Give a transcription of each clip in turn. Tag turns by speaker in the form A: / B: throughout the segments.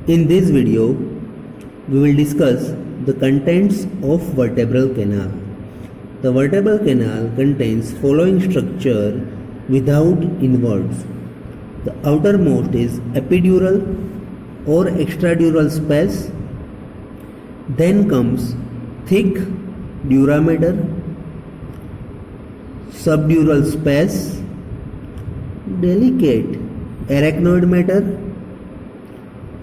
A: In this video, we will discuss the contents of vertebral canal. The vertebral canal contains following structure without inwards. The outermost is epidural or extradural space. Then comes thick dura mater, subdural space, delicate arachnoid mater,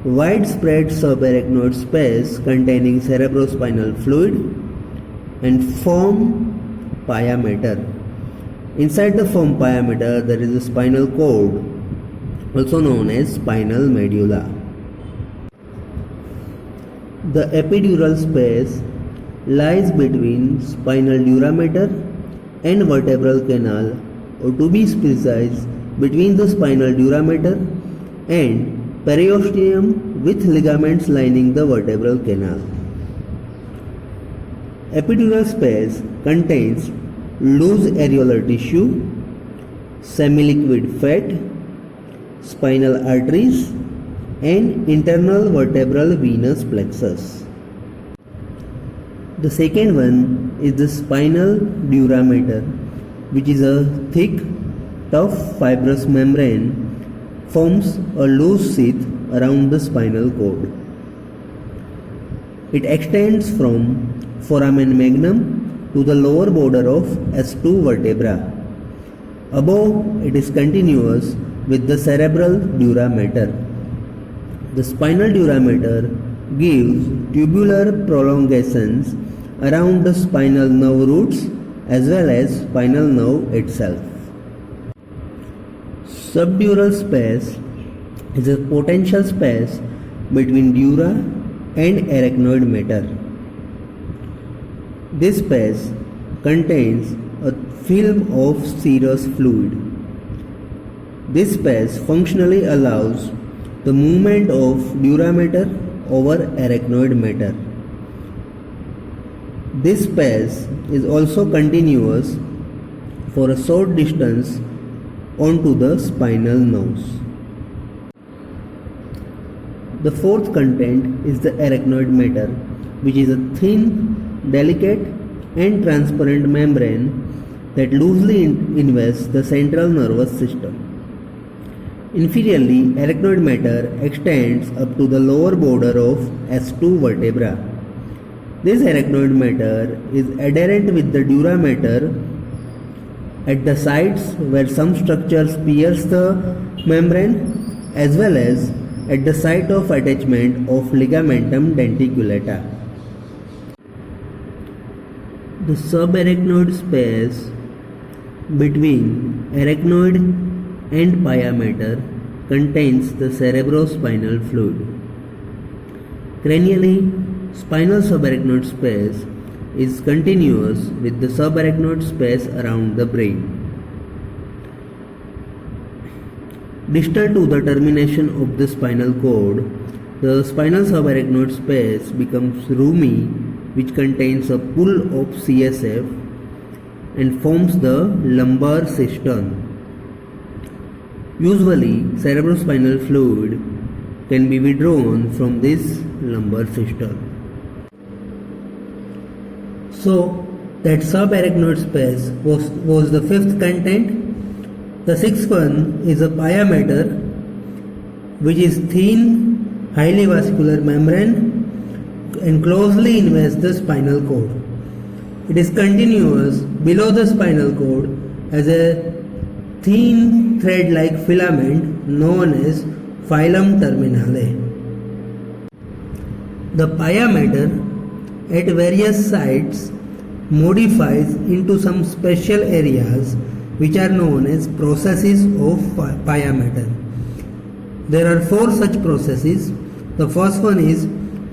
A: widespread subarachnoid space containing cerebrospinal fluid, and firm pia mater. Inside the firm pia mater there is a spinal cord, also known as spinal medulla. The epidural space lies between spinal dura mater and vertebral canal, or to be precise, between the spinal dura mater and periosteum with ligaments lining the vertebral canal. Epidural space contains loose areolar tissue, semi-liquid fat, spinal arteries, and internal vertebral venous plexus. The second one is the spinal dura mater, which is a thick, tough fibrous membrane forms a loose sheath around the spinal cord. It extends from foramen magnum to the lower border of S2 vertebra. Above, it is continuous with the cerebral dura mater. The spinal dura mater gives tubular prolongations around the spinal nerve roots as well as spinal nerve itself. Subdural space is a potential space between dura and arachnoid mater. This space contains a film of serous fluid. This space functionally allows the movement of dura mater over arachnoid mater. This space is also continuous for a short distance onto the spinal nerves. The fourth content is the arachnoid mater, which is a thin, delicate and transparent membrane that loosely invests the central nervous system. Inferiorly, arachnoid mater extends up to the lower border of S2 vertebra. This arachnoid mater is adherent with the dura mater at the sites where some structures pierce the membrane, as well as at the site of attachment of ligamentum denticulata. The subarachnoid space between arachnoid and pia mater contains the cerebrospinal fluid. Cranially, spinal subarachnoid space is continuous with the subarachnoid space around the brain. Distal to the termination of the spinal cord, the spinal subarachnoid space becomes roomy, which contains a pool of CSF and forms the lumbar cistern. Usually, cerebrospinal fluid can be withdrawn from this lumbar cistern. So, that subarachnoid space was the fifth content. The sixth one is a pia mater, which is thin, highly vascular membrane and closely invests the spinal cord. It is continuous below the spinal cord as a thin thread-like filament known as filum terminale. The pia mater at various sites modifies into some special areas which are known as processes of pia mater. There are four such processes. The first one is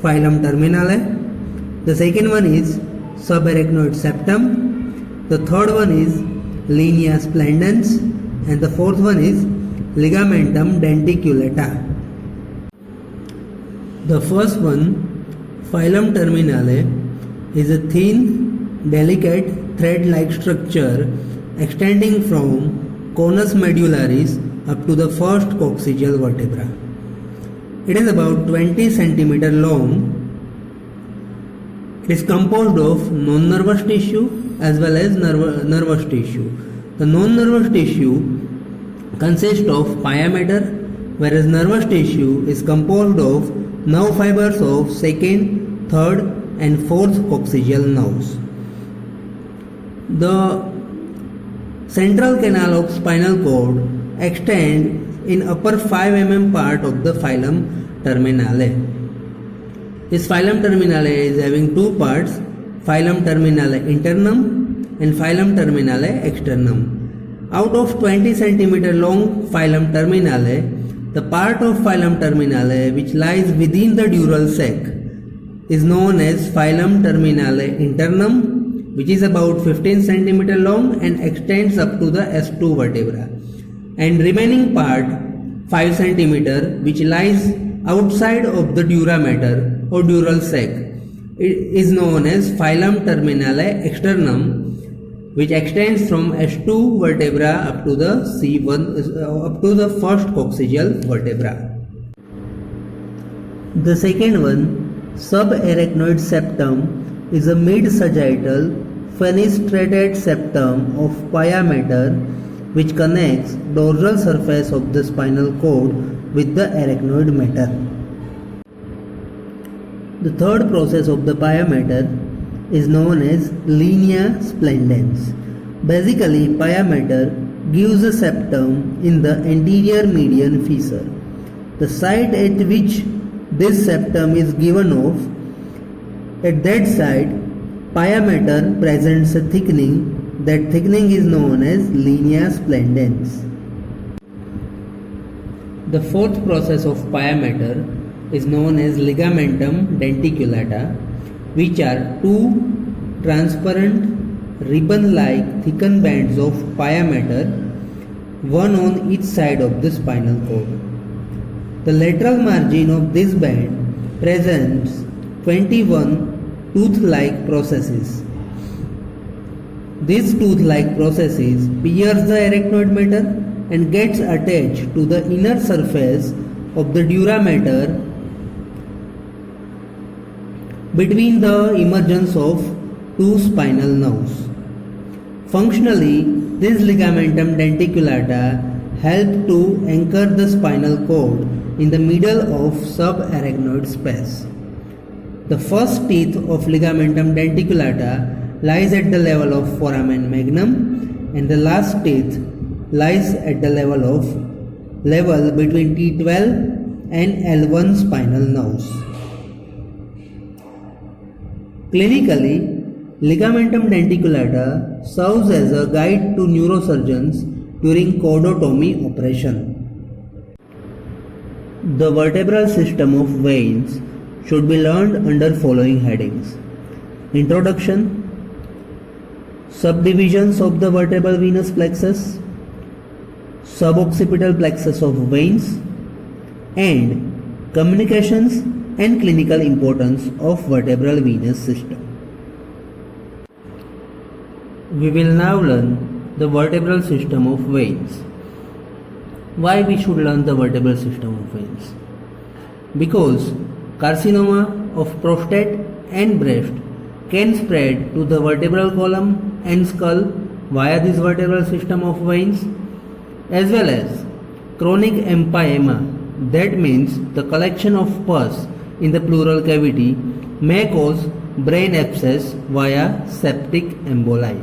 A: filum terminale, the second one is subarachnoid septum, the third one is linea splendens, and the fourth one is ligamentum denticulata. The first one, filum terminale, is a thin, delicate thread-like structure extending from conus medullaris up to the first coccygeal vertebra. It is about 20 centimeter long. It is composed of non-nervous tissue as well as nervous tissue. The non-nervous tissue consists of pia mater, whereas nervous tissue is composed of nerve fibers of second, third and fourth coccygeal nerves. The central canal of spinal cord extends in upper 5 mm part of the filum terminale. This filum terminale is having two parts, filum terminale internum and filum terminale externum. Out of 20 cm long filum terminale, the part of filum terminale which lies within the dural sac is known as filum terminale internum, which is about 15 cm long and extends up to the S2 vertebra, and remaining part 5 cm which lies outside of the dura mater or dural sac. It is known as filum terminale externum, which extends from S2 vertebra up to the C1 up to the first coccygeal vertebra. The second one, subarachnoid septum, is a mid-sagittal fenestrated septum of pia mater which connects dorsal surface of the spinal cord with the arachnoid mater. The third process of the pia mater is known as linea splendens. Basically, pia mater gives a septum in the anterior median fissure. The site at which this septum is given off, at that site, pia mater presents a thickening. That thickening is known as linea splendens. The fourth process of pia mater is known as ligamentum denticulata, which are two transparent ribbon-like thickened bands of pia mater, one on each side of the spinal cord. The lateral margin of this band presents 21 tooth-like processes. These tooth-like processes pierce the arachnoid mater and gets attached to the inner surface of the dura mater between the emergence of two spinal nerves. Functionally, this ligamentum denticulata help to anchor the spinal cord in the middle of subarachnoid space. The first teeth of ligamentum denticulata lies at the level of foramen magnum, and the last teeth lies at the level between T12 and L1 spinal nerves. Clinically, ligamentum denticulata serves as a guide to neurosurgeons during cordotomy operation. The vertebral system of veins should be learned under following headings: Introduction, subdivisions of the vertebral venous plexus, suboccipital plexus of veins, and communications and clinical importance of vertebral venous system. We will now learn the vertebral system of veins. Why we should learn the vertebral system of veins? Because carcinoma of prostate and breast can spread to the vertebral column and skull via this vertebral system of veins, as well as chronic empyema, that means the collection of pus in the pleural cavity, may cause brain abscess via septic emboli.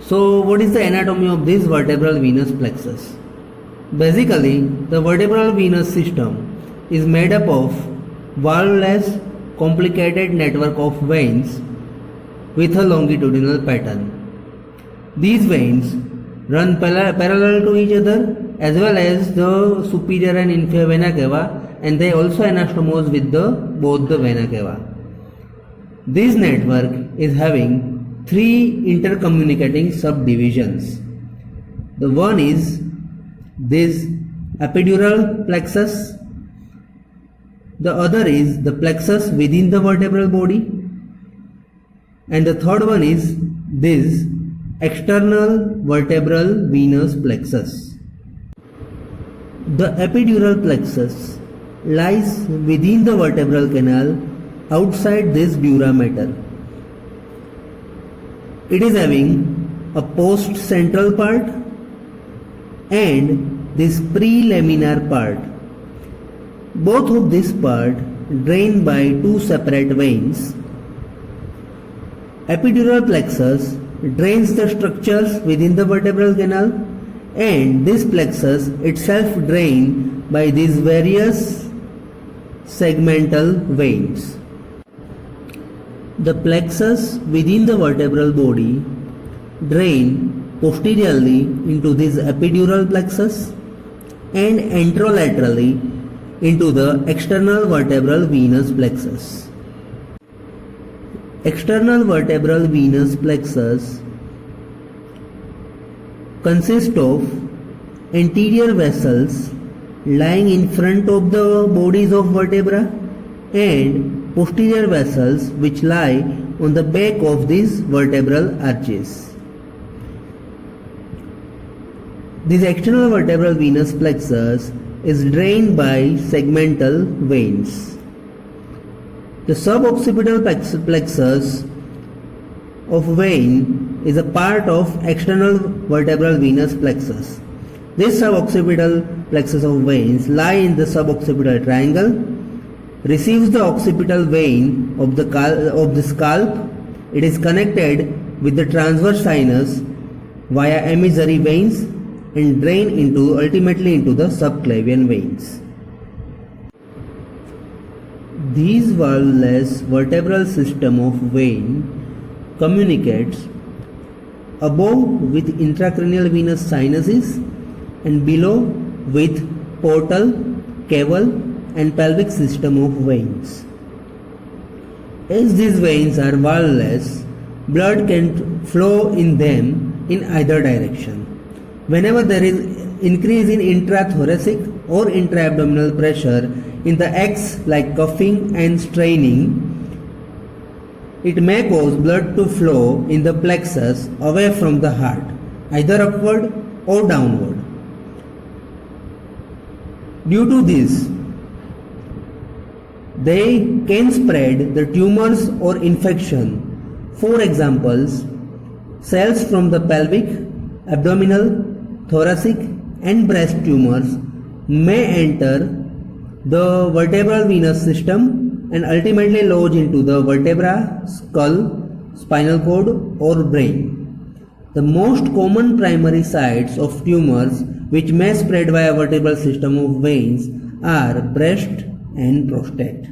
A: So what is the anatomy of this vertebral venous plexus? Basically, the vertebral venous system is made up of valveless complicated network of veins with a longitudinal pattern. These veins run parallel to each other as well as the superior and inferior vena cava, and they also anastomose with both the vena cava. This network is having three intercommunicating subdivisions. The one is this epidural plexus, the other is the plexus within the vertebral body, and the third one is this external vertebral venous plexus. The epidural plexus lies within the vertebral canal outside this dura mater. It is having a post-central part and this prelaminar part. Both of this part drained by two separate veins. Epidural plexus drains the structures within the vertebral canal, and this plexus itself drained by these various segmental veins. The plexus within the vertebral body drain posteriorly into this epidural plexus and anterolaterally into the external vertebral venous plexus. External vertebral venous plexus consists of anterior vessels lying in front of the bodies of vertebra and posterior vessels which lie on the back of these vertebral arches. This external vertebral venous plexus is drained by segmental veins. The suboccipital plexus of vein is a part of external vertebral venous plexus. This suboccipital plexus of veins lie in the suboccipital triangle, receives the occipital vein of the scalp. It is connected with the transverse sinus via emissary veins and drain ultimately into the subclavian veins. These valveless vertebral system of vein communicates above with intracranial venous sinuses and below with portal, caval and pelvic system of veins. As these veins are valveless, blood can flow in them in either direction. Whenever there is increase in intrathoracic or intra-abdominal pressure in the X like coughing and straining, it may cause blood to flow in the plexus away from the heart, either upward or downward. Due to this, they can spread the tumors or infection. For examples, cells from the pelvic, abdominal, thoracic and breast tumors may enter the vertebral venous system and ultimately lodge into the vertebra, skull, spinal cord or brain. The most common primary sites of tumors which may spread via vertebral system of veins are breast and prostate.